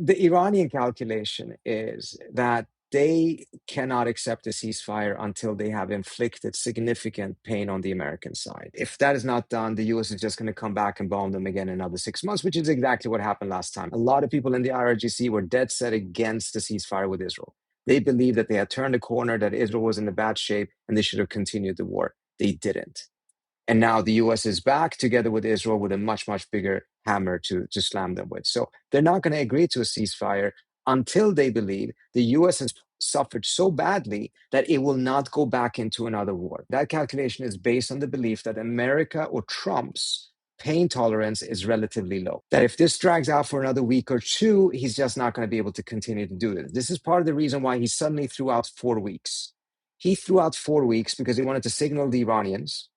the Iranian calculation is that they cannot accept a ceasefire until they have inflicted significant pain on the American side. If that is not done, the US is just going to come back and bomb them again in another 6 months, which is exactly what happened last time. A lot of people in the IRGC were dead set against the ceasefire with Israel. They believed that they had turned a corner, that Israel was in a bad shape, and they should have continued the war. They didn't. And now the US is back together with Israel with a much, much bigger hammer to slam them with. So they're not going to agree to a ceasefire until they believe the US has suffered so badly that it will not go back into another war. That calculation is based on the belief that America or Trump's pain tolerance is relatively low. That if this drags out for another week or two, he's just not going to be able to continue to do it. This is part of the reason why he suddenly threw out 4 weeks. He threw out 4 weeks because he wanted to signal the Iranians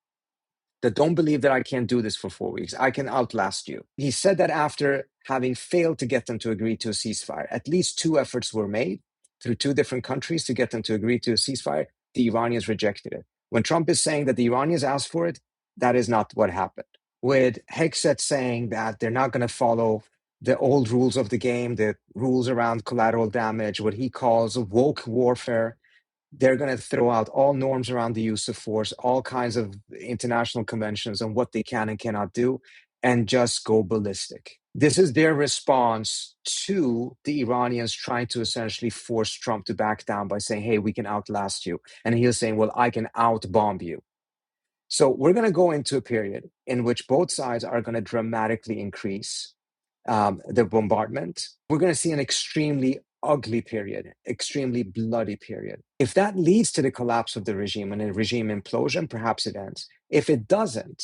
that don't believe that I can't do this for 4 weeks. I can outlast you. He said that after having failed to get them to agree to a ceasefire. At least 2 efforts were made through 2 different countries to get them to agree to a ceasefire. The Iranians rejected it. When Trump is saying that the Iranians asked for it, that is not what happened. With Hegseth saying that they're not going to follow the old rules of the game, the rules around collateral damage, what he calls woke warfare, they're going to throw out all norms around the use of force, all kinds of international conventions on what they can and cannot do, and just go ballistic. This is their response to the Iranians trying to essentially force Trump to back down by saying, hey, we can outlast you. And he was saying, well, I can out-bomb you. So we're going to go into a period in which both sides are going to dramatically increase the bombardment. We're going to see an extremely ugly period, extremely bloody period. If that leads to the collapse of the regime and a regime implosion, perhaps it ends. If it doesn't,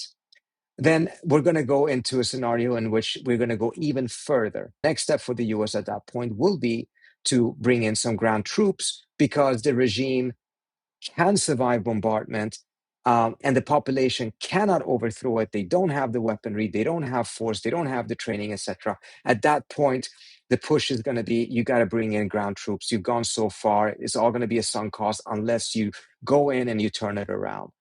then we're going to go into a scenario in which we're going to go even further. Next step for the US at that point will be to bring in some ground troops because the regime can survive bombardment and the population cannot overthrow it. They don't have the weaponry, they don't have force, they don't have the training, etc. At that point, the push is going to be, you got to bring in ground troops. You've gone so far. It's all going to be a sunk cost unless you go in and you turn it around.